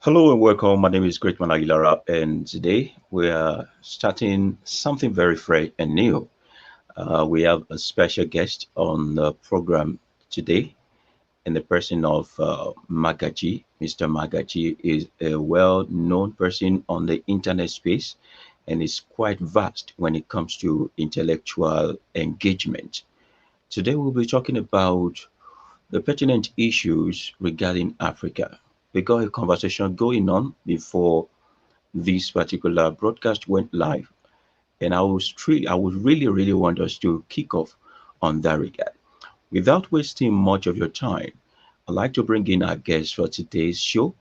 Hello and welcome. My name is Greatman Aguilara, and today we are starting something very fresh and new. We have a special guest on the program today, in the person of Magaji. Mr. Magaji is a well known person on the internet space and is quite vast when it comes to intellectual engagement. Today, we'll be talking about the pertinent issues regarding Africa. We got a conversation going on before this particular broadcast went live, and I would really want us to kick off on that regard. Without wasting much of your time, I'd like to bring in our guest for today's show,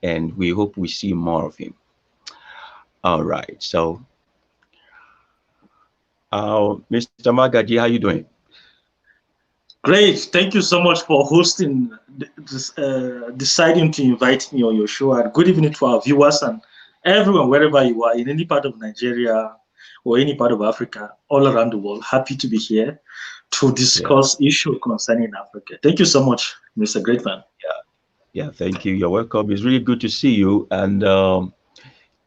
and we hope we see more of him. All right, so Mr. Magaji, how you doing? Great. Thank you so much for hosting, deciding to invite me on your show. And good evening to our viewers and everyone, wherever you are, in any part of Nigeria or any part of Africa, all around the world. Happy to be here to Yeah, discuss issues concerning Africa. Thank you so much, Mr. Greatman. yeah, thank you. You're welcome. It's really good to see you, and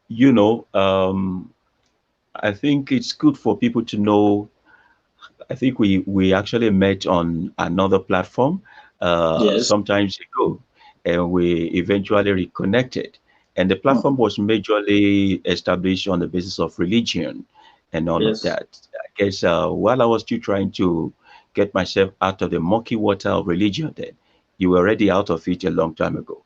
you know, I think it's good for people to know. I think we actually met on another platform Yes. sometimes ago, and we eventually reconnected. And the platform Mhm. was majorly established on the basis of religion and all of Yes. that. I guess while I was still trying to get myself out of the murky water of religion, then you were already out of it a long time ago.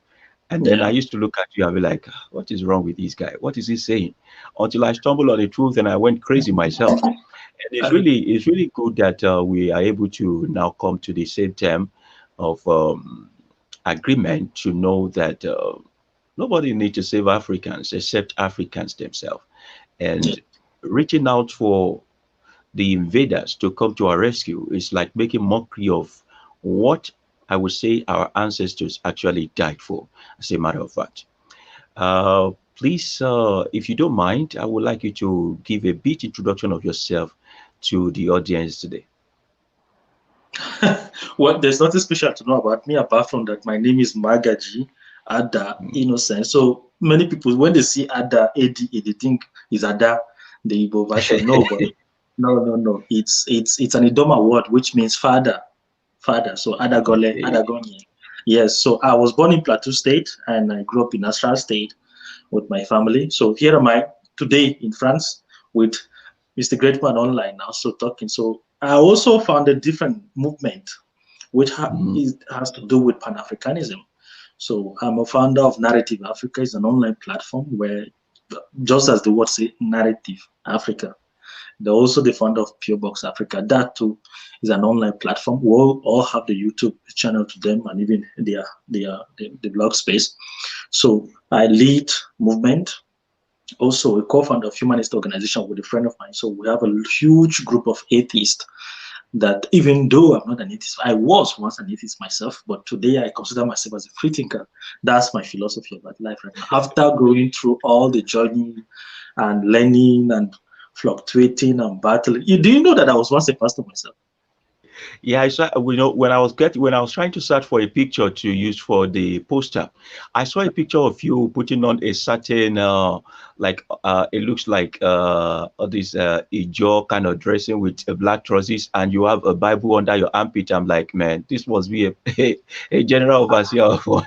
And then I Yeah. used to look at you and be like, "Ah, what is wrong with this guy? What is he saying?" Until I stumbled on the truth and I went crazy myself. And it's really good that we are able to now come to the same term of agreement to know that nobody needs to save Africans except Africans themselves. Yeah. And reaching out for the invaders to come to our rescue is like making mockery of what I would say our ancestors actually died for, as a matter of fact. Please, if you don't mind, I would like you to give a bit introduction of yourself to the audience today. Well, there's nothing special to know about me apart from that my name is Magaji Ada Mm. Innocent. So many people, when they see Ada, ADA, they think is Ada, the Igbo version. No, but no. It's an Idoma word which means father, father. So Adagole, Okay. Adagonye. Yes. So I was born in Plateau State and I grew up in Astral State with my family. So here am I today in France with Mr. Greatman online now, so talking. So I also found a different movement which Mhm. has to do with Pan Africanism. So I'm a founder of Narrative Africa. It's an online platform where, just as the word say, Narrative Africa. They're also the founder of Pure Box Africa. That too is an online platform. We all have the YouTube channel to them and even the blog space. So I lead movement, also a co-founder of humanist organization with a friend of mine. So we have a huge group of atheists that even though I'm not an atheist, I was once an atheist myself, but today I consider myself as a free thinker. That's my philosophy about life right now. After going through all the journey and learning and fluctuating and battling, do you know that I was once a pastor myself? Yeah, I saw. When I was trying to search for a picture to use for the poster, I saw a picture of you putting on a certain it looks like this Ijo kind of dressing with black trousers, and you have a Bible under your armpit. I'm like, man, this must be a a general overseer of one.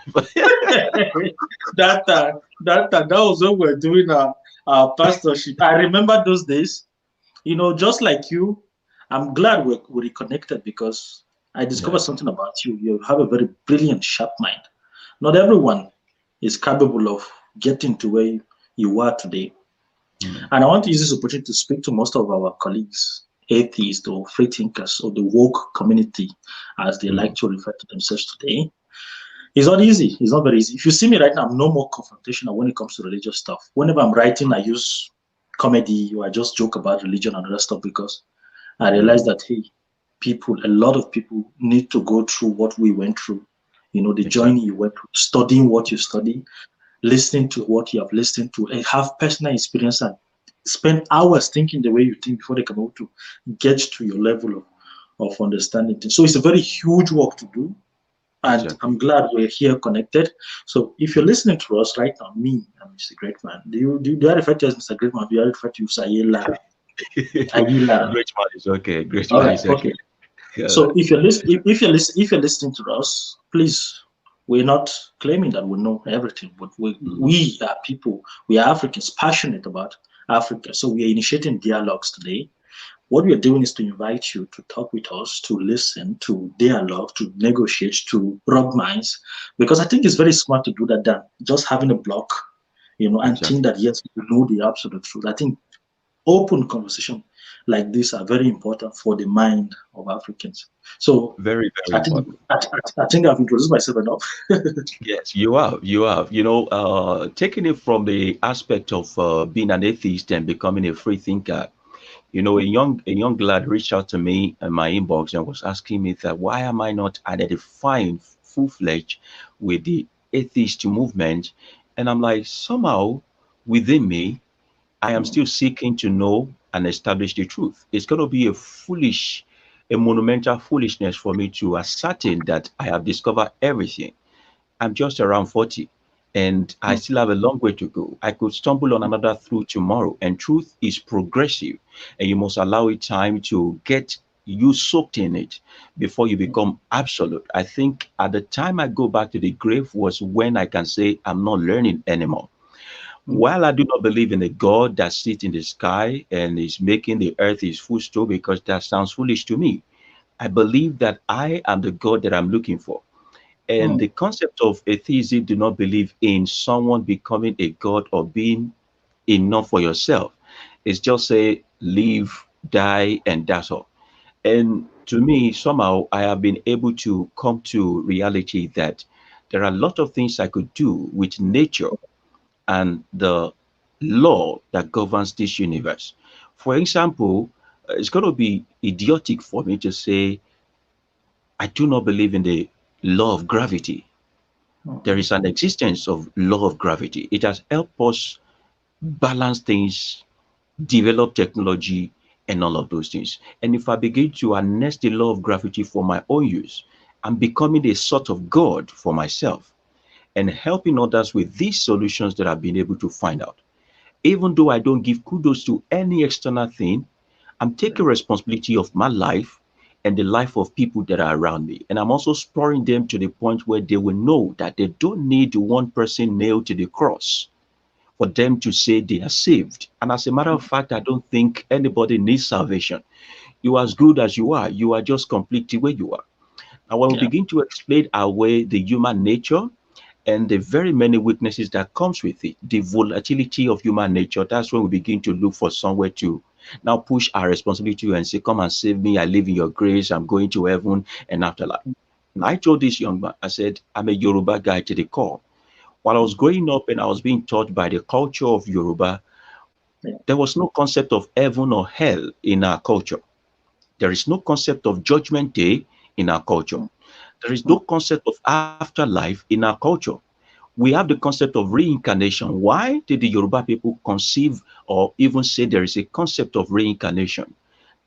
That was when we were doing our pastorship. I remember those days. Just like you, I'm glad we reconnected because I discovered Yeah. something about you. You have a very brilliant, sharp mind. Not everyone is capable of getting to where you are today. Mm. And I want to use this opportunity to speak to most of our colleagues, atheists or free thinkers or the woke community, as they Mm. like to refer to themselves today. It's not easy. It's not very easy. If you see me right now, I'm no more confrontational when it comes to religious stuff. Whenever I'm writing, I use comedy or I just joke about religion and other stuff because I realized Mm. that, hey, a lot of people need to go through what we went through. The journey Exactly. you went through, studying what you study, listening to what you have listened to, and have personal experience and spend hours thinking the way you think before they come out to get to your level of understanding things. So it's a very huge work to do. And Exactly. I'm glad we're here connected. So if you're listening to us right now, me, I'm Mr. Greatman. Do I refer to you as Mr. Greatman? Do I refer to you as Ayala? Ayala. Great man is okay. Great All man right, is okay. okay. Yeah. So if you're listening to us, please, we're not claiming that we know everything, but Mhm. we are people, we are Africans passionate about Africa. So we are initiating dialogues today. What we are doing is to invite you to talk with us, to listen, to dialogue, to negotiate, to rub minds, because I think it's very smart to do that than just having a block, and think Exactly. that yes, we know the absolute truth. I think open conversation like this are very important for the mind of Africans. So Very, very I think important. I think I've introduced myself enough. Yes, you have. You have. Taking it from the aspect of being an atheist and becoming a free thinker. A young lad reached out to me in my inbox and was asking me that why am I not identifying full-fledged with the atheist movement? And I'm like, somehow within me, I am still seeking to know and establish the truth. It's going to be a monumental foolishness for me to ascertain that I have discovered everything. I'm just around 40 and I still have a long way to go. I could stumble on another truth tomorrow, and truth is progressive, and you must allow it time to get you soaked in it before you become absolute. I think at the time I go back to the grave was when I can say I'm not learning anymore. While I do not believe in a God that sits in the sky and is making the earth his footstool, because that sounds foolish to me, I believe that I am the God that I'm looking for. And the concept of atheism do not believe in someone becoming a god or being enough for yourself. It's just say live, die, and that's all. And to me, somehow I have been able to come to reality that there are a lot of things I could do with nature and the law that governs this universe. For example, it's going to be idiotic for me to say I do not believe in the law of gravity. There is an existence of law of gravity. It has helped us balance things, develop technology, and all of those things. And if I begin to harness the law of gravity for my own use, I'm becoming a sort of God for myself and helping others with these solutions that I've been able to find out. Even though I don't give kudos to any external thing, I'm taking responsibility of my life and the life of people that are around me. And I'm also spurring them to the point where they will know that they don't need one person nailed to the cross for them to say they are saved. And as a matter of fact, I don't think anybody needs salvation. You are as good as you are. You are just completely where you are. Now, when we Yeah. begin to explain our way the human nature and the very many weaknesses that comes with it, the volatility of human nature, that's when we begin to look for somewhere to now push our responsibility and say, come and save me, I live in your grace, I'm going to heaven and afterlife. And I told this young man, I said, I'm a Yoruba guy to the core. While I was growing up and I was being taught by the culture of Yoruba, Yeah. there was no concept of heaven or hell in our culture. There is no concept of judgment day in our culture. There is no concept of afterlife in our culture. We have the concept of reincarnation. Why did the Yoruba people conceive or even say there is a concept of reincarnation?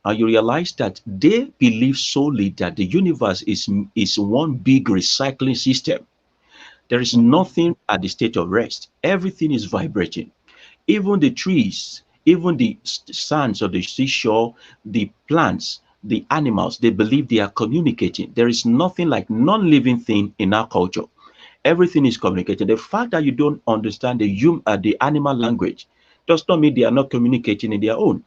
And you realize that they believe solely that the universe is one big recycling system. There is nothing at the state of rest. Everything is vibrating. Even the trees, even the sands of the seashore, the plants, the animals, they believe they are communicating. There is nothing like non-living thing in our culture. Everything is communicating. The fact that you don't understand the animal language does not mean they are not communicating in their own.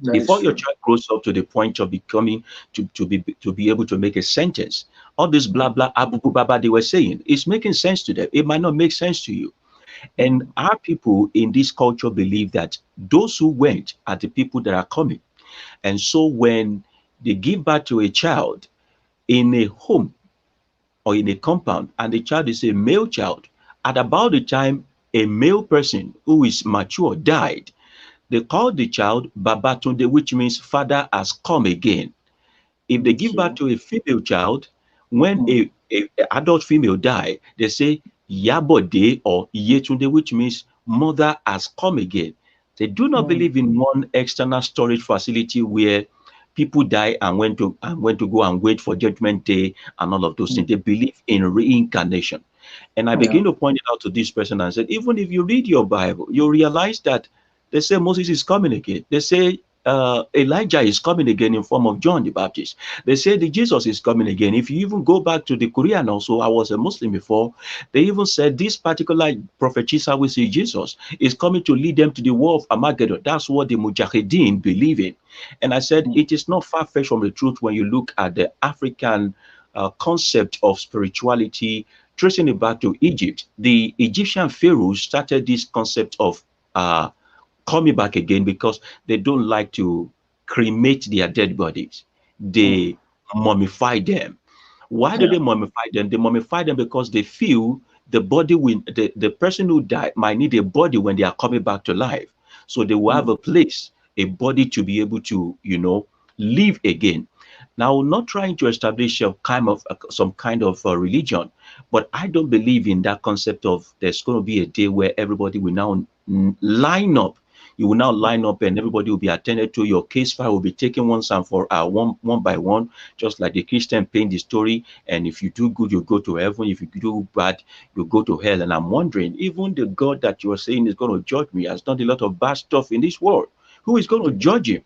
That is Before your true. child grows up to the point of becoming to be able to make a sentence, all this blah blah abu baba they were saying is making sense to them. It might not make sense to you. And our people in this culture believe that those who went are the people that are coming. And so when they give birth to a child in a home or in a compound and the child is a male child, at about the time a male person who is mature died, they call the child Babatunde, which means father has come again. If they give birth Okay. to a female child, when a adult female die, they say Yabode or Yetunde, which means mother has come again. They do not believe in one external storage facility where people die and went to go and wait for judgment day and all of those things. They believe in reincarnation. And I Yeah. begin to point it out to this person and said, even if you read your Bible, you realize that they say Moses is coming again. They say Elijah is coming again in form of John the Baptist. They say the Jesus is coming again. If you even go back to the Quran also, I was a Muslim before, they even said this particular prophet Isa, we see Jesus, is coming to lead them to the war of Armageddon. That's what the Mujahideen believe in. And I said, it is not far-fetched from the truth when you look at the African concept of spirituality, tracing it back to Egypt. The Egyptian pharaohs started this concept of coming back again because they don't like to cremate their dead bodies. They mummify them. Why do Yeah. they mummify them? They mummify them because they feel the body will, the person who died might need a body when they are coming back to life. So they will have a place, a body to be able to, live again. Now, not trying to establish a kind of some kind of religion, but I don't believe in that concept of there's going to be a day where everybody will now line up. You will now line up and everybody will be attended to. Your case file will be taken once and for one by one, just like the Christian paint the story. And if you do good, you go to heaven. If you do bad, you go to hell. And I'm wondering, even the God that you are saying is going to judge me has done a lot of bad stuff in this world. Who is going to judge him?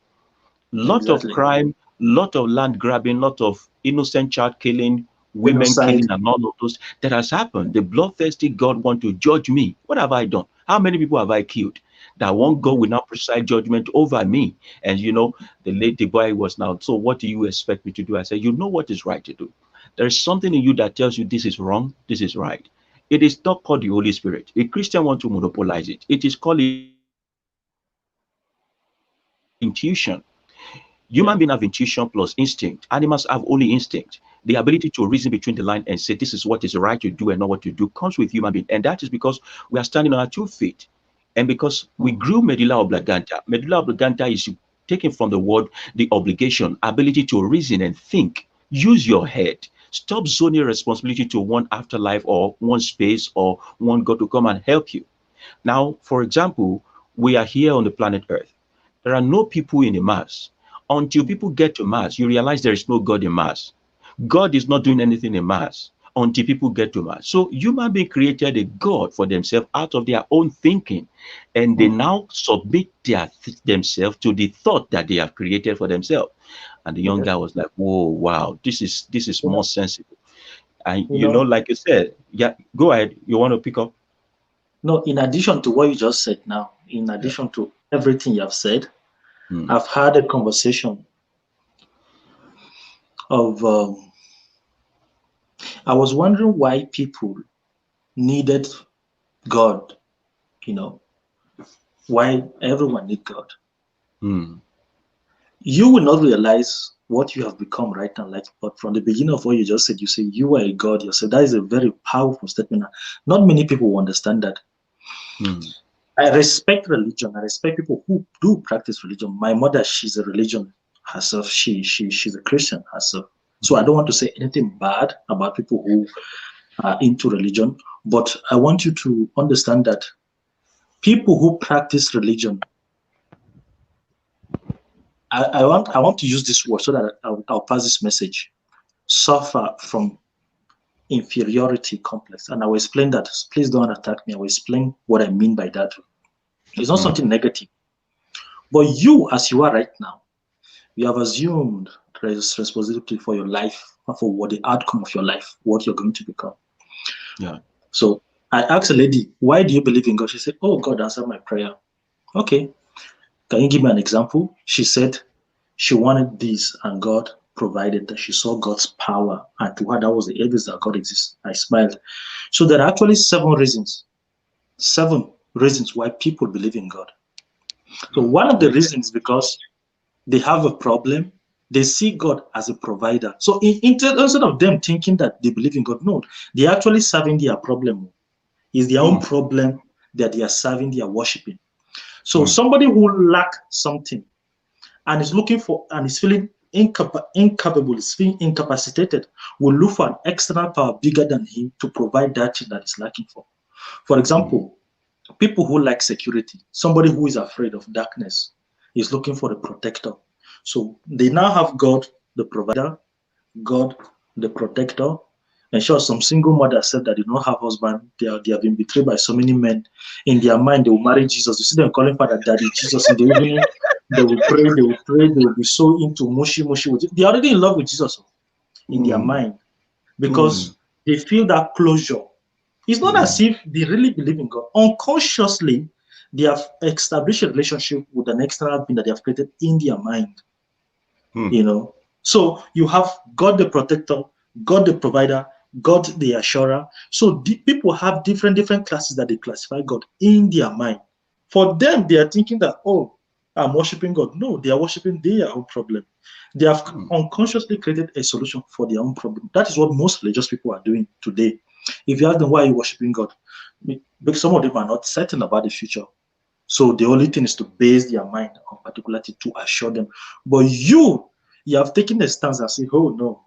Lot of Exactly. crime, lot of land grabbing, lot of innocent child killing, women Genocide. killing, and all of those that has happened. The bloodthirsty God want to judge me. What have I done? How many people have I killed? That one God will now preside judgment over me. And the lady boy was now, so what do you expect me to do? I said, you know what is right to do. There is something in you that tells you this is wrong, this is right. It is not called the Holy Spirit. A Christian want to monopolize it. It is called intuition. Human being have intuition Yeah. plus instinct. Animals have only instinct. The ability to reason between the line and say this is what is right to do and not what to do comes with human being. And that is because we are standing on our 2 feet. And because we grew medulla oblongata. Medulla oblongata is taken from the word the obligation, ability to reason and think. Use your head. Stop zoning responsibility to one afterlife or one space or one God to come and help you. Now, for example, we are here on the planet Earth. There are no people in the Mars. Until people get to Mars, you realize there is no God in Mars. God is not doing anything in Mars until people get to Mars. So human being created a God for themselves out of their own thinking, and they now submit themselves to the thought that they have created for themselves. And the young Yes. guy was like, "Whoa, wow, this is You more know, sensible." And you know, like you said, yeah, go ahead. You want to pick up? no, in addition to what you just said now, in Yeah. addition to everything you have said, Hmm. I've had a conversation of, I was wondering why people needed God, you know, why everyone need God. Hmm. You will not realize what you have become right now. Like, but from the beginning of what you just said, you say you are a God yourself. That is a very powerful statement. Not many people will understand that. Hmm. I respect religion. I respect people who do practice religion. My mother, she's a religion herself. She's a Christian herself. So I don't want to say anything bad about people who are into religion, but I want you to understand that people who practice religion, I want to use this word so that I'll pass this message, suffer from inferiority complex. And I will explain that. Please don't attack me. I will explain what I mean by that. It's not Hmm. something negative. But you, as you are right now, you have assumed there's responsibility for your life, for what the outcome of your life, what you're going to become. Yeah. So I asked a lady, why do you believe in God? She said, oh, God answered my prayer. Okay. Can you give me an example? She said she wanted this and God provided that. She saw God's power, and to her that was the evidence that God exists. I smiled. So there are actually seven reasons why people believe in God. So one of the Okay. reasons because they have a problem, they see God as a provider. So instead of them thinking that they believe in God, no, they're actually serving their problem. It's their own Hmm. problem that they are serving, they are worshiping. So Hmm. somebody who lack something and is looking for and is feeling incapable, is feeling incapacitated, will look for an external power bigger than him to provide that thing that is lacking for. For Hmm. example, people who like security, somebody who is afraid of darkness is looking for a protector. So they now have God, the provider, God, the protector. And sure, some single mothers said that they don't have husband. They have been betrayed by so many men. In their mind, they will marry Jesus. You see them calling Father Daddy Jesus in the evening. They will pray, they will be so into mushy. They're already in love with Jesus in their mind because they feel that closure. It's not as if they really believe in God. Unconsciously, they have established a relationship with an external being that they have created in their mind. You know, so you have God the protector, God the provider, God the assurer. So people have different classes that they classify God in their mind. For them, they are thinking that, oh, I'm worshiping God. No, they are worshiping their own problem. They have unconsciously created a solution for their own problem. That is what most religious people are doing today. If you ask them why are you worshiping God, because some of them are not certain about the future. So the only thing is to base their mind on particularity to assure them. But you have taken a stance and say, oh no,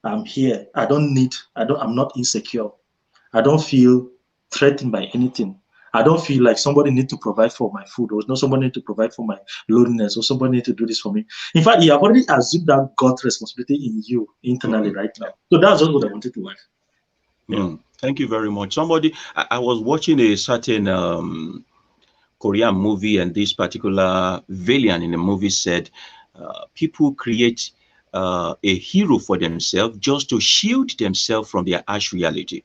I'm here. I'm not insecure. I don't feel threatened by anything. I don't feel like somebody need to provide for my food, or no, somebody need to provide for my loneliness, or somebody need to do this for me. In fact, you have already assumed that God's responsibility in you internally right now. So that's just what I wanted to add. Yeah. Thank you very much. I was watching a certain Korean movie, and this particular villain in the movie said people create a hero for themselves just to shield themselves from their harsh reality.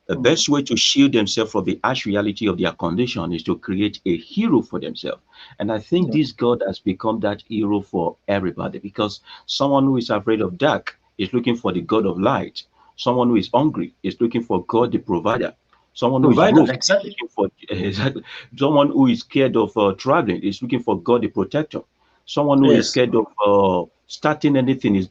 The best way to shield themselves from the harsh reality of their condition is to create a hero for themselves. And I think this God has become that hero for everybody, because someone who is afraid of dark is looking for the God of light. Someone who is hungry is looking for God the provider. Someone who is broke is looking for exactly. Someone who is scared of traveling is looking for God the protector. Someone who is scared of starting anything is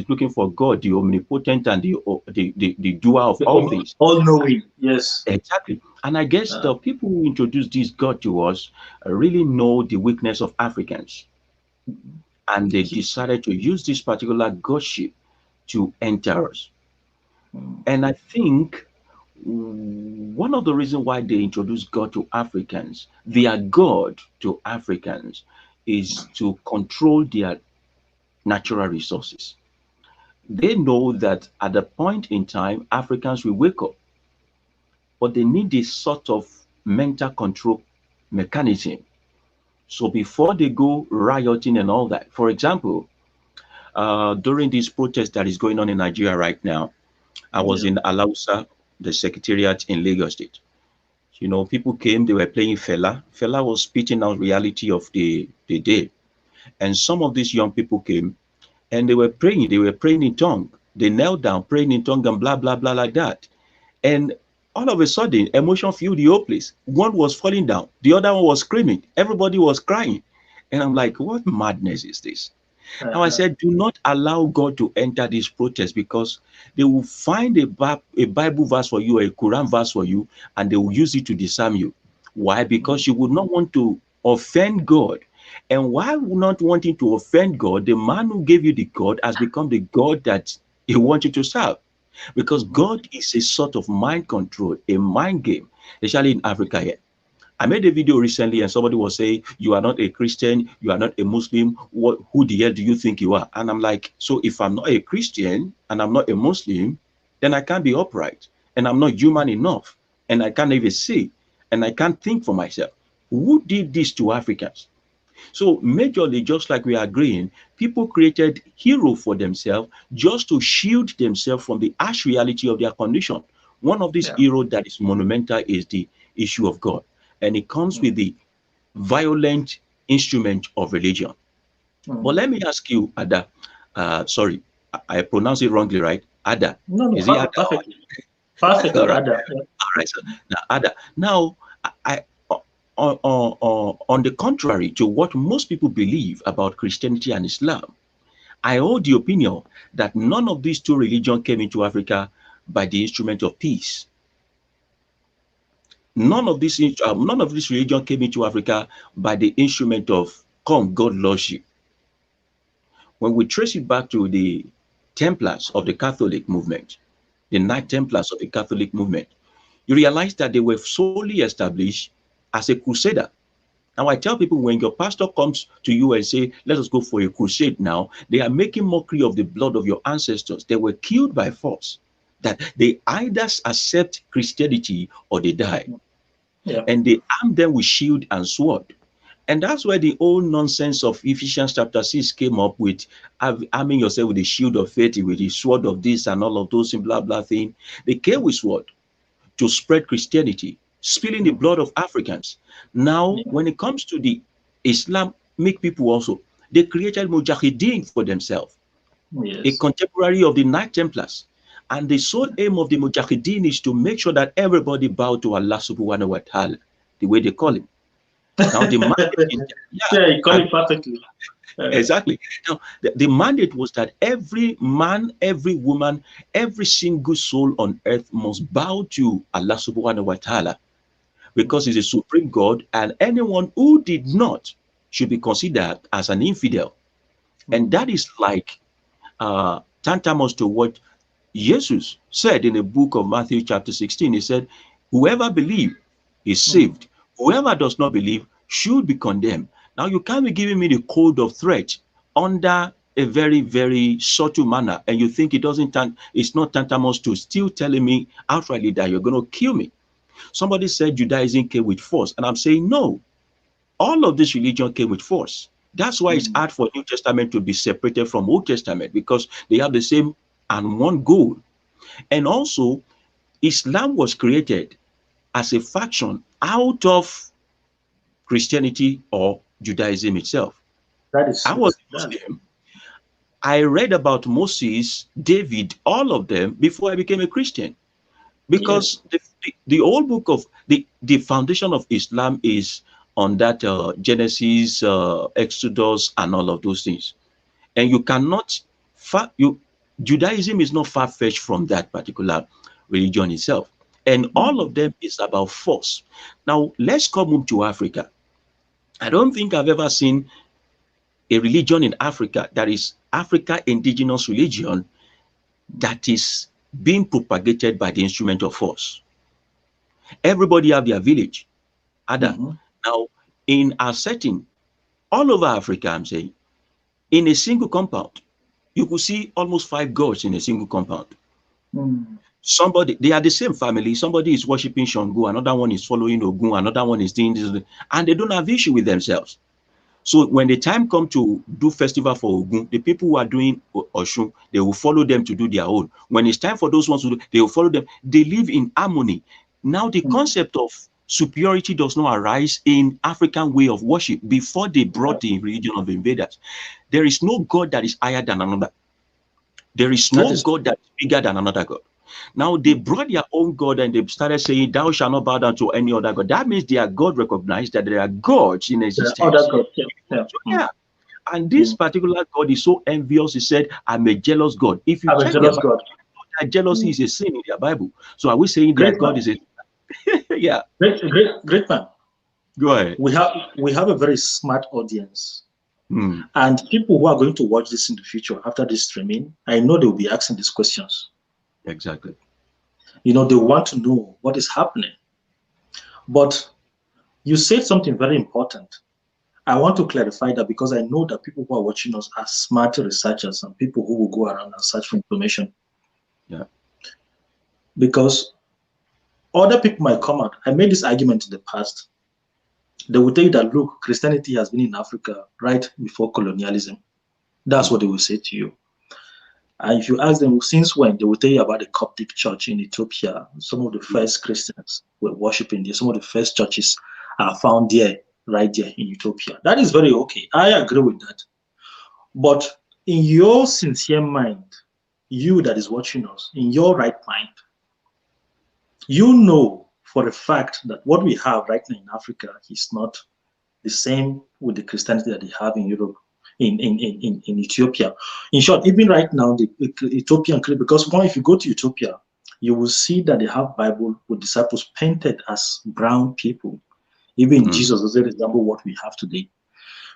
looking for God the omnipotent and the doer of all things. All knowing, yes. Exactly. And I guess the people who introduced this God to us really know the weakness of Africans, and they decided to use this particular Godship to enter us. And I think one of the reasons why they introduced God to Africans, their God to Africans, is to control their natural resources. They know that at a point in time, Africans will wake up, but they need this sort of mental control mechanism. So before they go rioting and all that, for example, during this protest that is going on in Nigeria right now, I was in Alausa, the secretariat in Lagos State. You know, people came, they were playing Fela. Fela was spitting out reality of the day. And some of these young people came and they were praying in tongue. They knelt down, praying in tongue and blah, blah, blah, like that. And all of a sudden, emotion filled the whole place. One was falling down, the other one was screaming, everybody was crying. And I'm like, what madness is this? Now I said, do not allow God to enter this protest, because they will find a Bible verse for you, a Quran verse for you, and they will use it to disarm you. Why? Because you would not want to offend God. And while not wanting to offend God, the man who gave you the God has become the God that he wants you to serve. Because God is a sort of mind control, a mind game, especially in Africa here. I made a video recently and somebody was saying, you are not a Christian, you are not a Muslim, who the hell do you think you are? And I'm like, so if I'm not a Christian and I'm not a Muslim, then I can't be upright, and I'm not human enough, and I can't even see, and I can't think for myself. Who did this to Africans? So majorly, just like we are agreeing, people created hero for themselves just to shield themselves from the harsh reality of their condition. One of these heroes that is monumental is the issue of God. And it comes with the violent instrument of religion. But let me ask you, Ada, sorry, I pronounce it wrongly, right? Ada. No, Is it Ada? perfectly. Perfect, All right. Ada. All right. So now, Ada. Now, on the contrary to what most people believe about Christianity and Islam, I hold the opinion that none of these two religions came into Africa by the instrument of peace. None of this religion came into Africa by the instrument of come, God loves you. When we trace it back to the Templars of the Catholic movement, the Knight Templars of the Catholic movement, you realize that they were solely established as a crusader. Now I tell people, when your pastor comes to you and say, let us go for a crusade now, they are making mockery of the blood of your ancestors. They were killed by force. That they either accept Christianity or they die. Yeah. And they arm them with shield and sword. And that's where the old nonsense of Ephesians chapter 6 came up with, arming yourself with the shield of faith, with the sword of this and all of those and blah, blah thing. They came with sword to spread Christianity, spilling the blood of Africans. Now, Yeah. when it comes to the Islamic people also, they created Mujahideen for themselves, a Yes. contemporary of the Knight Templars. And the sole aim of the Mujahideen is to make sure that everybody bow to Allah subhanahu wa ta'ala, the way they call him. Now, the mandate is, Yeah, you call and it perfectly. exactly. Now, the mandate was that every man, every woman, every single soul on earth must bow to Allah subhanahu wa ta'ala, because he's a supreme God, and anyone who did not should be considered as an infidel. And that is like tantamount to what Jesus said in the book of Matthew chapter 16. He said, whoever believes is saved. Whoever does not believe should be condemned. Now, you can't be giving me the code of threat under a very, very subtle manner, and you think it's not tantamount to still telling me outrightly that you're going to kill me. Somebody said Judaism came with force, and I'm saying no. All of this religion came with force. That's why it's hard for New Testament to be separated from Old Testament, because they have the same and one goal. And also, Islam was created as a faction out of Christianity or Judaism itself. That is I true. was Muslim. I read about Moses, David, all of them before I became a Christian, Yes. because the old book of the foundation of Islam is on that Genesis, Exodus, and all of those things. And you cannot Judaism is not far-fetched from that particular religion itself. And all of them is about force. Now, let's come up to Africa. I don't think I've ever seen a religion in Africa that is Africa indigenous religion that is being propagated by the instrument of force. Everybody have their village. Ada. Now, in our setting, all over Africa, I'm saying, in a single compound, you could see almost 5 gods in a single compound. Somebody, they are the same family. Somebody is worshiping Shango, another one is following Ogun, another one is doing this, and they don't have issue with themselves. So when the time comes to do festival for Ogun, the people who are doing Oshun, they will follow them to do their own. When it's time for those ones to do, they will follow them. They live in harmony. Now, the concept of superiority does not arise in African way of worship before they brought the religion of invaders. There is no God that is higher than another. There is no God that is bigger than another God. Now, they brought their own God and they started saying, thou shalt not bow down to any other God. That means their God recognized that there are gods in existence. Other God. Yeah. Yeah. And this particular God is so envious. He said, I'm a jealous God. If you I'm a check jealous their God. Bible, that jealousy is a sin in their Bible. So are we saying their Great God man. is a yeah. Great man. Go ahead. We have a very smart audience. Hmm. And people who are going to watch this in the future after this streaming, I know they will be asking these questions. Exactly. You know, they want to know what is happening. But you said something very important. I want to clarify that because I know that people who are watching us are smart researchers and people who will go around and search for information. Yeah. Because other people might come out. I made this argument in the past. They will tell you that, look, Christianity has been in Africa right before colonialism. That's what they will say to you. And if you ask them since when, they will tell you about the Coptic church in Ethiopia. Some of the first Christians were worshiping there. Some of the first churches are found there, right there in Ethiopia. That is very okay. I agree with that. But in your sincere mind, you that is watching us, in your right mind, you know for a fact that what we have right now in Africa is not the same with the Christianity that they have in Europe, in Ethiopia. In short, even right now, the Ethiopian, because if you go to Ethiopia, you will see that they have Bible with disciples painted as brown people. Even Jesus doesn't resemble what we have today.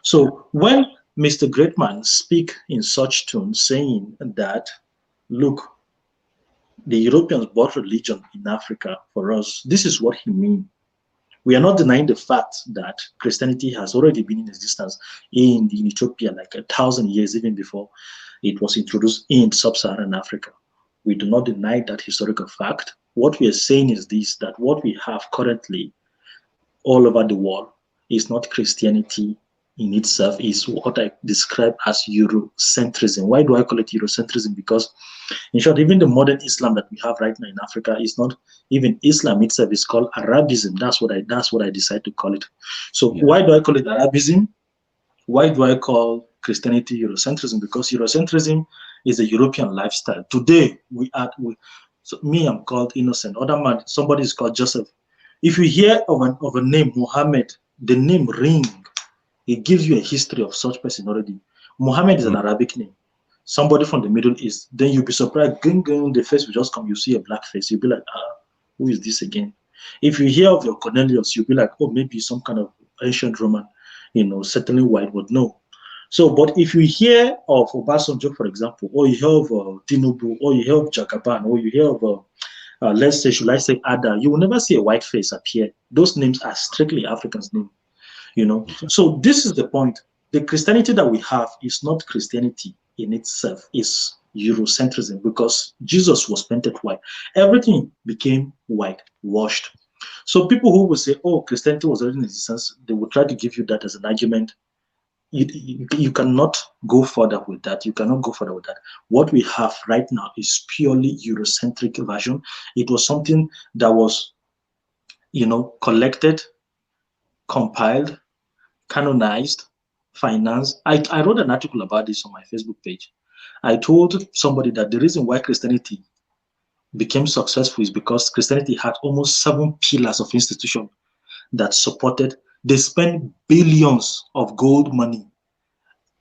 So when Mr. Greatman speak in such tone, saying that, look, the Europeans brought religion in Africa for us, this is what he means. We are not denying the fact that Christianity has already been in existence in Ethiopia like 1,000 years, even before it was introduced in sub-Saharan Africa. We do not deny that historical fact. What we are saying is this, that what we have currently all over the world is not Christianity in itself, is what I describe as Eurocentrism. Why do I call it Eurocentrism? Because in short, even the modern Islam that we have right now in Africa is not even Islam itself. It's called Arabism. That's what I decide to call it. So Yeah. why do I call it Arabism? Why do I call Christianity Eurocentrism? Because Eurocentrism is a European lifestyle. Today so me, I'm called Innocent. Other man, somebody is called Joseph. If you hear of a name Muhammad, the name ring. It gives you a history of such person already. Muhammad is an Arabic name. Somebody from the Middle East. Then you'll be surprised. The face will just come. You see a black face. You'll be like, who is this again? If you hear of your Cornelius, you'll be like, oh, maybe some kind of ancient Roman, certainly white, but no. So, but if you hear of Obasanjo, for example, or you hear of Tinubu, or you hear of Jagaban, or you hear of should I say Ada, you will never see a white face appear. Those names are strictly Africans' names. So this is the point. The Christianity that we have is not Christianity in itself, it's Eurocentrism, because Jesus was painted white. Everything became white washed. So people who will say, oh, Christianity was already in existence, they will try to give you that as an argument. You cannot go further with that. You cannot go further with that. What we have right now is purely Eurocentric version. It was something that was, collected, compiled, canonized, financed. I wrote an article about this on my Facebook page. I told somebody that the reason why Christianity became successful is because Christianity had almost 7 pillars of institution that supported. They spent billions of gold money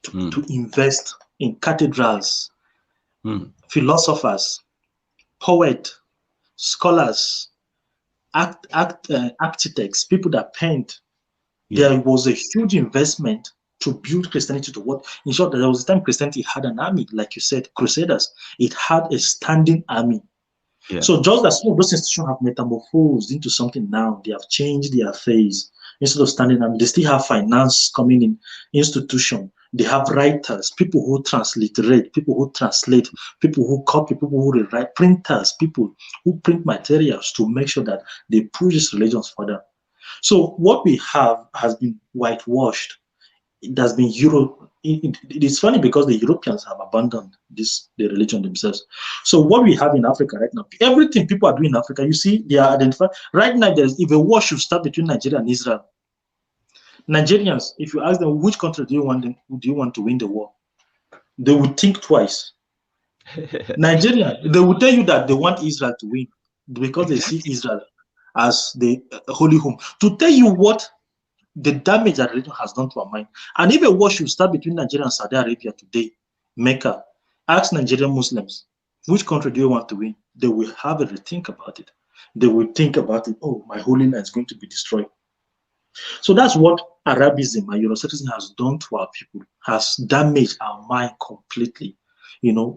to invest in cathedrals, philosophers, poets, scholars, architects, people that paint. There was a huge investment to build Christianity to what? In short, there was a time Christianity had an army, like you said, Crusaders. It had a standing army. Yeah. So just as some of those institutions have metamorphosed into something now, they have changed their phase. Instead of standing army, they still have finance coming in, institution. They have writers, people who transliterate, people who translate, people who copy, people who rewrite, printers, people who print materials to make sure that they push these religions further. So what we have has been whitewashed. It has been it is funny because the Europeans have abandoned the religion themselves. So what we have in Africa right now, everything people are doing in Africa, you see, they are identified. Right now, if a war should start between Nigeria and Israel, Nigerians, if you ask them which country do you want to win the war, they would think twice. Nigeria, they will tell you that they want Israel to win because they see Israel as the holy home. To tell you what the damage that religion has done to our mind. And if a war should start between Nigeria and Saudi Arabia today, Mecca, ask Nigerian Muslims, which country do you want to win? They will have a rethink about it. They will think about it, oh, my holy land is going to be destroyed. So that's what Arabism and Eurocentrism has done to our people, has damaged our mind completely.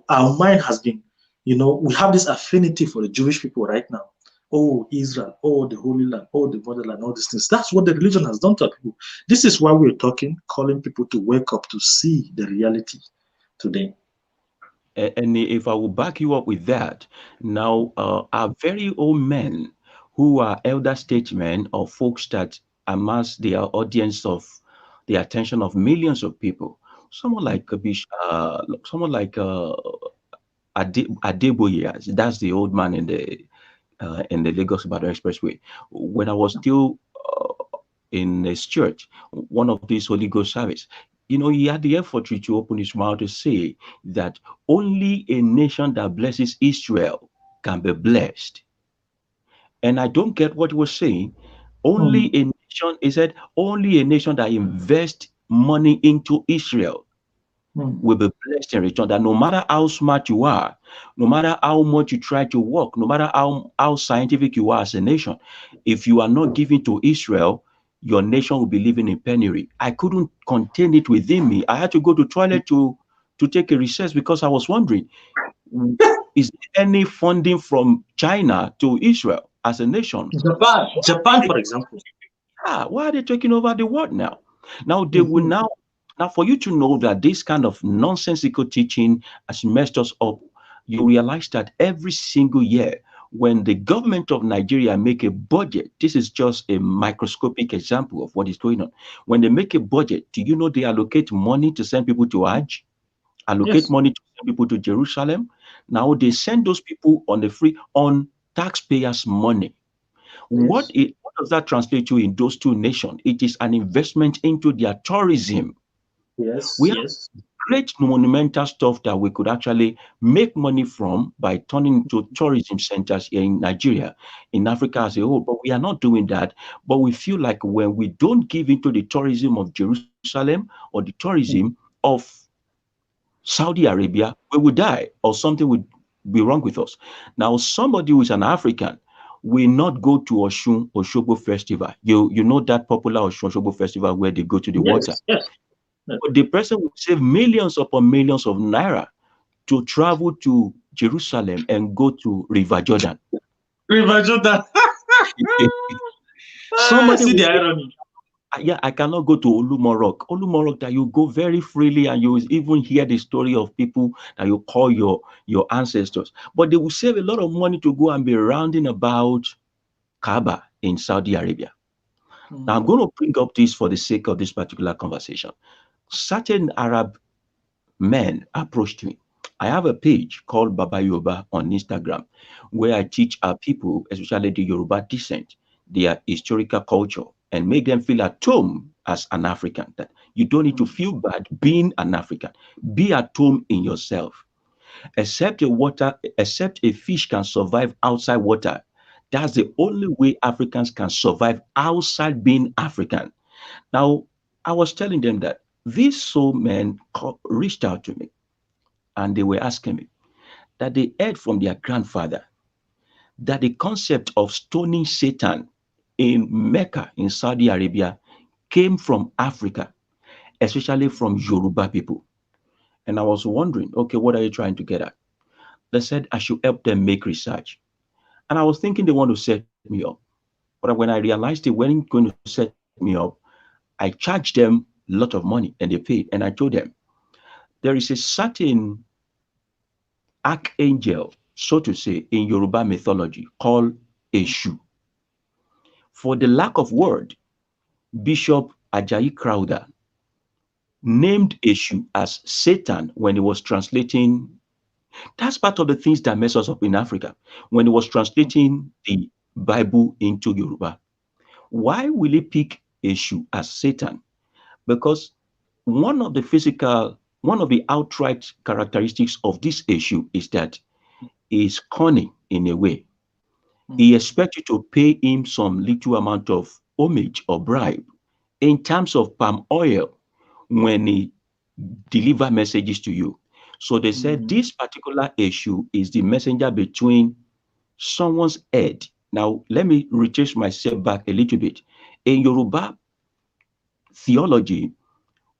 Our mind has been, we have this affinity for the Jewish people right now. Oh, Israel, oh, the Holy Land, oh, the borderland, all these things. That's what the religion has done to people. This is why we're calling people to wake up to see the reality today. And if I will back you up with that, now our very old men who are elder statesmen or folks that amass their audience of the attention of millions of people, someone like Adeboye, that's the old man in the Lagos Ibadan Expressway. When I was still in his church, one of these Holy Ghost service, he had the effort to open his mouth to say that only a nation that blesses Israel can be blessed. And I don't get what he was saying. Only a nation, he said, only a nation that invests money into Israel will be blessed in return. That no matter how smart you are, no matter how much you try to work, no matter how scientific you are as a nation, if you are not giving to Israel, your nation will be living in penury. I couldn't contain it within me. I had to go to toilet to take a recess because I was wondering, is there any funding from China to Israel as a nation? Japan, for example. Why are they taking over the world now? Now they will Mhm. now for you to know that this kind of nonsensical teaching has messed us up, you realize that every single year when the government of Nigeria make a budget, this is just a microscopic example of what is going on. When they make a budget, do you know they allocate money to send people to Hajj, allocate Yes. money to send people to Jerusalem? Now they send those people on the free on taxpayers' money. Yes. What does that translate to in those two nations? It is an investment into their tourism. Yes. We have Yes. great monumental stuff that we could actually make money from by turning into tourism centers here in Nigeria, in Africa as a whole. But we are not doing that. But we feel like when we don't give into the tourism of Jerusalem or the tourism of Saudi Arabia, we will die or something would be wrong with us. Now, somebody who is an African will not go to Oshun Oshogbo Festival. You know that popular Oshun Oshogbo Festival where they go to the water. Yes. Yes. Yes. But the person will save millions upon millions of naira to travel to Jerusalem and go to River Jordan. River Jordan. Somebody See will the say, irony. yeah, I cannot go to Olumorok. Olumorok that you go very freely and you will even hear the story of people that you call your ancestors. But they will save a lot of money to go and be rounding about Kaaba in Saudi Arabia. Now I'm Mm. going to bring up this for the sake of this particular conversation. Certain Arab men approached me. I have a page called Baba Yoruba on Instagram where I teach our people, especially the Yoruba descent, their historical culture and make them feel at home as an African. That you don't need to Mm. feel bad being an African. Be at home in yourself. Except a fish can survive outside water. That's the only way Africans can survive outside being African. Now, I was telling them that these soul men reached out to me and they were asking me that they heard from their grandfather that the concept of stoning Satan in Mecca in Saudi Arabia came from Africa, especially from Yoruba people. And I was wondering, okay, what are you trying to get at? They said I should help them make research. And I was thinking they want to set me up. But when I realized they weren't going to set me up, I charged them a lot of money and they paid. And I told them there is a certain archangel, so to say, in Yoruba mythology called Eshu. For the lack of word, Bishop Ajayi Crowther named Eshu as Satan when he was translating. That's part of the things that mess us up in Africa. When he was translating the Bible into Yoruba, why will he pick Eshu as Satan? Because one of the outright characteristics of this issue is that he is cunning in a way. He Mm. expects you to pay him some little amount of homage or bribe in terms of palm oil when he deliver messages to you. So they said Mm. this particular issue is the messenger between someone's head. Now, let me retrace myself back a little bit. In Yoruba theology,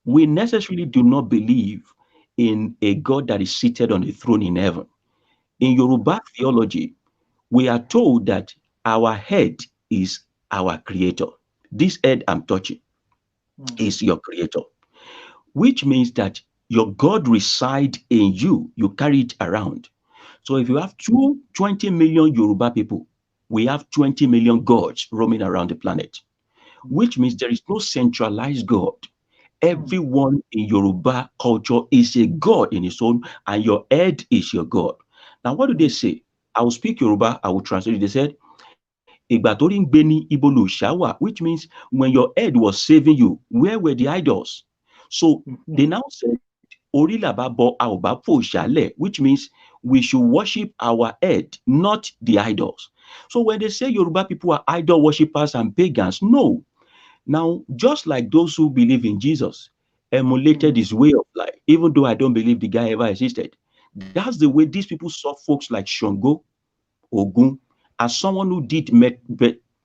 we necessarily do not believe in a God that is seated on a throne in heaven. In Yoruba theology, we are told that our head is our creator. This head I'm touching Mm. is your creator, which means that your God reside in you. You carry it around. So if you have 20 million Yoruba people, we have 20 million gods roaming around the planet, Mm. which means there is no centralized God. Mm. Everyone in Yoruba culture is a God in his own, and your head is your God. Now, what do they Mm. say? I will speak Yoruba, I will translate it. They said, Ìgbà tó rí ń gbé ní ibo lòòṣà wà, which means when your head was saving you, where were the idols? So Mhm. they now said, Orí là bá bọ, a ò bá fòòṣà lẹ̀, which means we should worship our head, not the idols. So when they say Yoruba people are idol worshippers and pagans, no. Now, just like those who believe in Jesus emulated Mm. his way of life, even though I don't believe the guy ever existed, that's the way these people saw folks like Shango, Ogun, as someone who did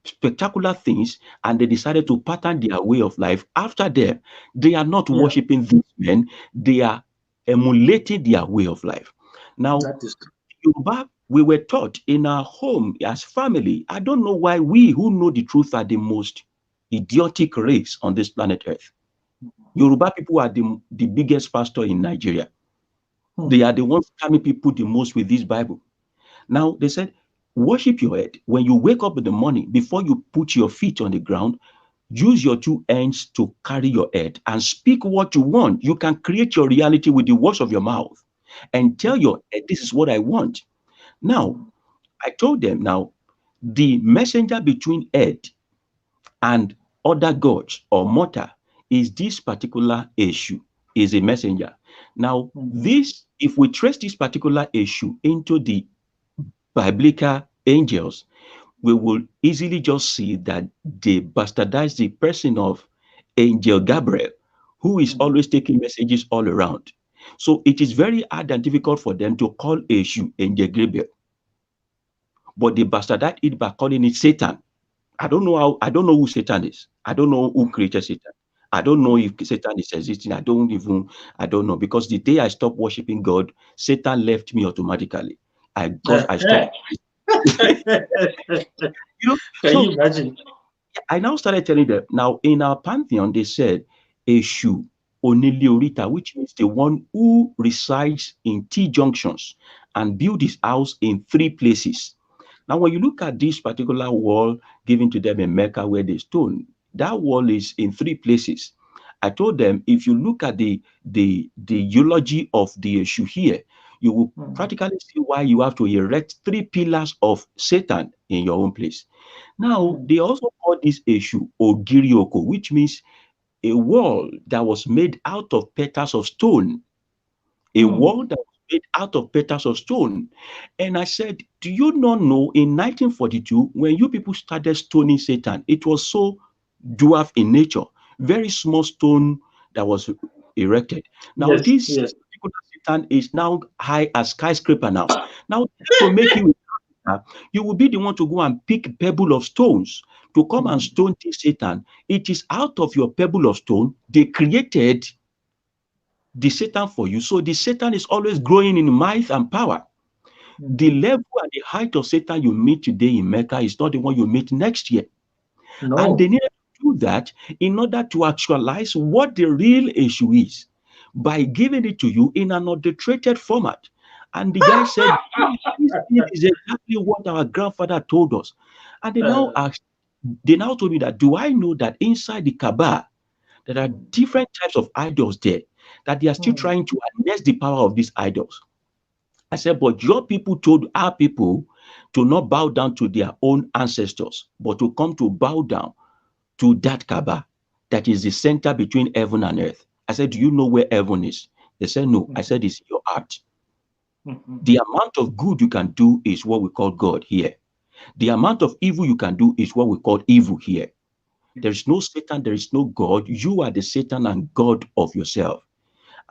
spectacular things and they decided to pattern their way of life after them. They are not Yeah, worshiping these men, they are emulating their way of life. Now, that is true. Yoruba, we were taught in our home as family. I don't know why we who know the truth are the most. idiotic race on this planet Earth. Yoruba people are the biggest pastor in Nigeria. They are the ones scamming people the most with this Bible. Now, they said, worship your head. When you wake up in the morning, before you put your feet on the ground, use your two hands to carry your head and speak what you want. You can create your reality with the words of your mouth and tell your head, this is what I want. Now, I told them, now, the messenger between head and other gods or mortar is this particular issue, is a messenger. Now, this, if we trace this particular issue into the biblical angels, we will easily just see that they bastardize the person of Angel Gabriel, who is always taking messages all around. So it is very hard and difficult for them to call Eshu Angel Gabriel, but they bastardize it by calling it Satan. I don't know who Satan is. I don't know who created Satan. I don't know if Satan is existing. I don't know, because the day I stopped worshiping God, Satan left me automatically. I stopped. You know, Can you so imagine? I now started telling them, now in our pantheon, they said Eshu Oniliorita, which means the one who resides in T junctions and build his house in three places. Now, when you look at this particular wall given to them in Mecca where they stone, that wall is in three places. I told them, if you look at the eulogy of the Eshu here, you will practically see why you have to erect three pillars of Satan in your own place. Now, they also call this issue Ogirioko, which means a wall that was made out of petals of stone. A wall that was made out of petals of stone. And I said, do you not know in 1942, when you people started stoning Satan, it was so dwarf in nature, very small stone that was erected. Now, Yes, this yes. particular Satan is now high as skyscraper now. Now, to make you you will be the one to go and pick pebble of stones to come and stone this Satan. It is out of your pebble of stone they created the Satan for you. So the Satan is always growing in might and power. The level and the height of Satan you meet today in Mecca is not the one you meet next year. And No, they needed to do that in order to actualize what the real issue is by giving it to you in an adulterated format. And the guy said, this thing is exactly what our grandfather told us. And they now told me that, do I know that inside the Kaaba, there are different types of idols there, that they are still trying to harness the power of these idols. I said, but your people told our people to not bow down to their own ancestors, but to come to bow down to that Kaaba that is the center between heaven and earth. I said, do you know where heaven is? They said, no. I said, it's your heart. The amount of good you can do is what we call God here. The amount of evil you can do is what we call evil here. There is no Satan, there is no God. You are the Satan and God of yourself.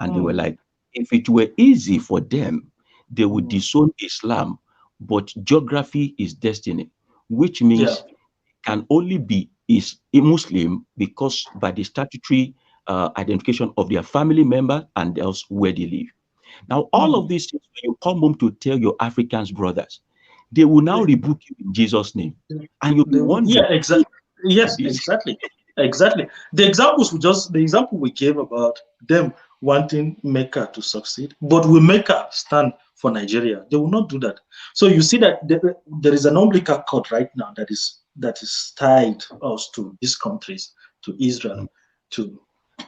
And they were like, if it were easy for them, they would disown Islam. But geography is destiny, which yeah. means can only be is a Muslim because by the statutory identification of their family member and else where they live. Now, all of these things, when you come home to tell your Africans brothers, they will now rebuke you in Jesus' name. And you'll be wondering, Yeah, exactly. Yes, this, exactly. Exactly. The example we gave about them wanting Mecca to succeed, but will Mecca stand for Nigeria? They will not do that. So you see that there is an umbilical cord right now that is tied us to these countries, to Israel, to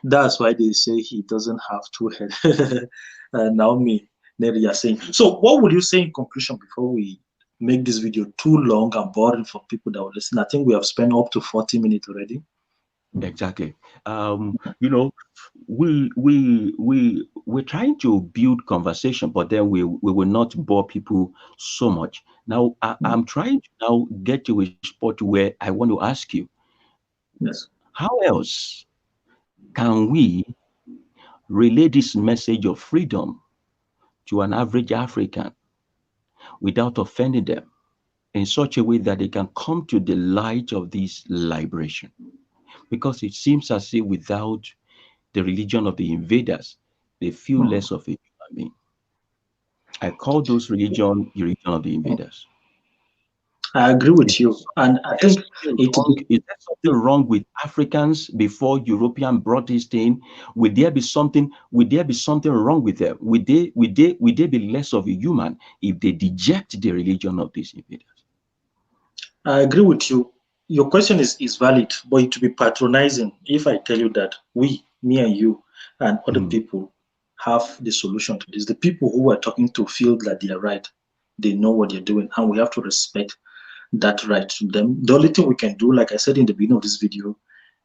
that's why they say he doesn't have two heads. Naomi Neri are saying. So what would you say in conclusion before we make this video too long and boring for people that will listen? I think we have spent up to 40 minutes already. exactly. You know, we're trying to build conversation, but then we will not bore people so much. Now I'm trying to now get to a spot where I want to ask you, Yes. how else can we relay this message of freedom to an average African without offending them in such a way that they can come to the light of this liberation? Because it seems as if without the religion of the invaders, they feel less of a human being. I call those religion the religion of the invaders. I agree Is with you, and I think it. there something wrong with Africans before European brought this thing? Would there be something? Would there be something wrong with them? Would they be less of a human if they deject the religion of these invaders? I agree with you. Your question is valid, but it will be patronizing if I tell you that we, me and you, and other Mm, people have the solution to this. The people who are talking to feel that they are right, they know what they're doing, and we have to respect that right to them. The only thing we can do, like I said in the beginning of this video,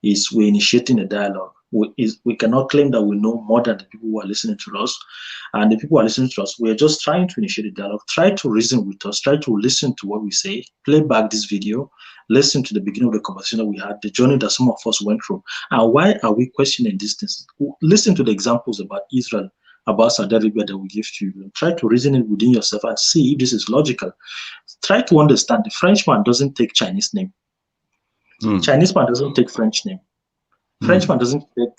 is we're initiating a dialogue. We cannot claim that we know more than the people who are listening to us. And the people who are listening to us, we're just trying to initiate a dialogue. Try to reason with us. Try to listen to what we say. Play back this video. Listen to the beginning of the conversation that we had, the journey that some of us went through. And why are we questioning these things? Listen to the examples about Israel, about Saudi Arabia that we give to you. Try to reason it within yourself and see if this is logical. Try to understand the Frenchman doesn't take Chinese name. mm, Chinese man doesn't take French name. mm, Frenchman doesn't take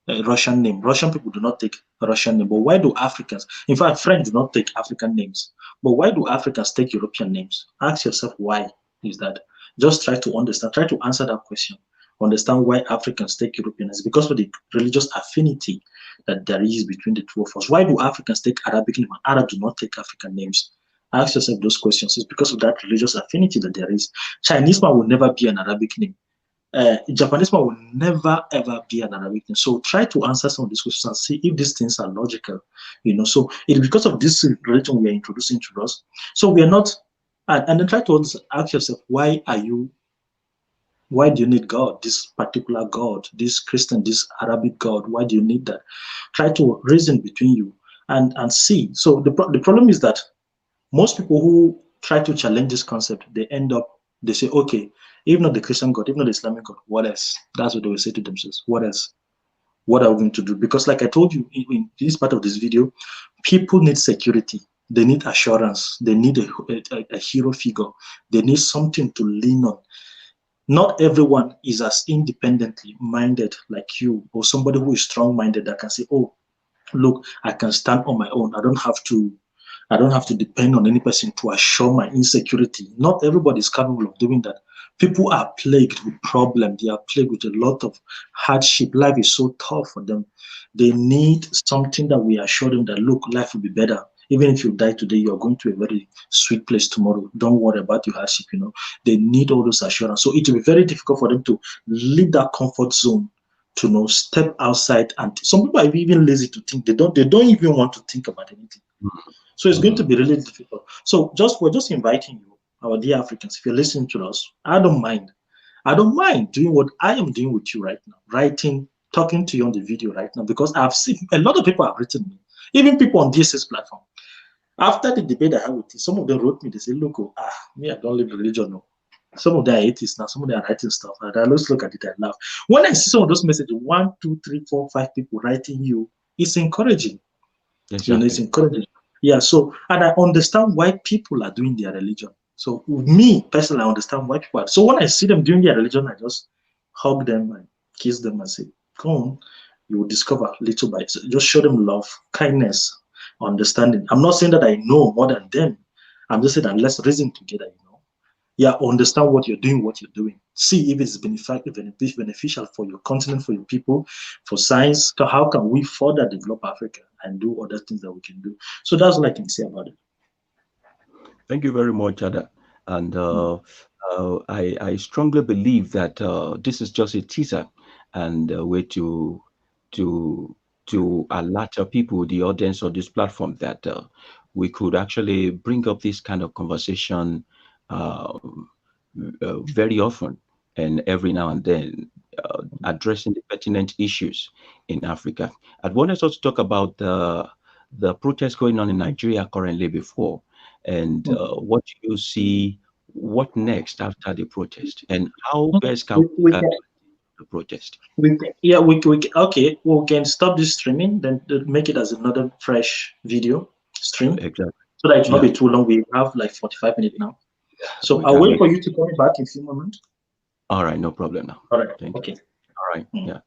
a Russian name. Russian people do not take a Russian name. But why do Africans, in fact, French do not take African names. But why do Africans take European names? Ask yourself why is that? Just try to understand, try to answer that question. Understand why Africans take European names. Because of the religious affinity that there is between the two of us. Why do Africans take Arabic name and Arabs do not take African names? Ask yourself those questions. It's because of that religious affinity that there is. Chinese man will never be an Arabic name. Japanese man will never ever be an Arabic name. So try to answer some of these questions and see if these things are logical. So it's because of this religion we are introducing to us. So we are not, and then try to ask yourself, why do you need God, this particular God, this Christian, this Arabic God? Why do you need that? Try to reason between you and see. So the problem is that most people who try to challenge this concept, they say, okay, if not the Christian God, if not the Islamic God, what else? That's what they will say to themselves. What else? What are we going to do? Because like I told you in this part of this video, people need security. They need assurance. They need a hero figure. They need something to lean on. Not everyone is as independently minded like you or somebody who is strong-minded that can say, oh, look, I can stand on my own. I don't have to depend on any person to assure my insecurity. Not everybody is capable of doing that. People are plagued with problems. They are plagued with a lot of hardship. Life is so tough for them. They need something that we assure them that, look, life will be better. Even if you die today, you are going to a very sweet place tomorrow. Don't worry about your hardship. They need all those assurance. So it will be very difficult for them to leave that comfort zone to step outside. And some people are even lazy to think. They don't even want to think about anything. So it's going to mm. be really difficult. So we're just inviting you, our dear Africans, if you're listening to us, I don't mind. I don't mind doing what I am doing with you right now, writing, talking to you on the video right now, because I've seen a lot of people have written me, even people on DSS platform. After the debate I had with you, some of them wrote me, they say, look, me, I don't live religion. No. Some of them are atheists now, some of them are writing stuff. And I just look at it and laugh. When I see some of those messages, 1, 2, 3, 4, 5 people writing you, it's encouraging. It's Exactly. encouraging. Yeah, so, and I understand why people are doing their religion. So, me personally, I understand why people are. So, when I see them doing their religion, I just hug them and kiss them and say, come on, you will discover little by little. Just show them love, kindness, understanding. I'm not saying that I know more than them. I'm just saying that let's reason together. Yeah, understand what you're doing. See if it's beneficial for your continent, for your people, for science. How can we further develop Africa and do other things that we can do? So that's what I can say about it. Thank you very much, Ada. And I strongly believe that this is just a teaser and a way to to alert people, the audience of this platform, that we could actually bring up this kind of conversation uh, very often and every now and then, addressing the pertinent issues in Africa. I wanted us to talk about the protests going on in Nigeria currently before, and what do you see, what next after the protest, and how best can We, we we can, the protest? yeah, okay, we can stop this streaming, then make it as another fresh video stream Exactly. so that it will not Yeah, be too long. We have like 45 minutes now. So we I'll can wait make for it. you to come back in a few moments. All right, no problem now. All right, Thank you. okay. All right. Mm. Yeah.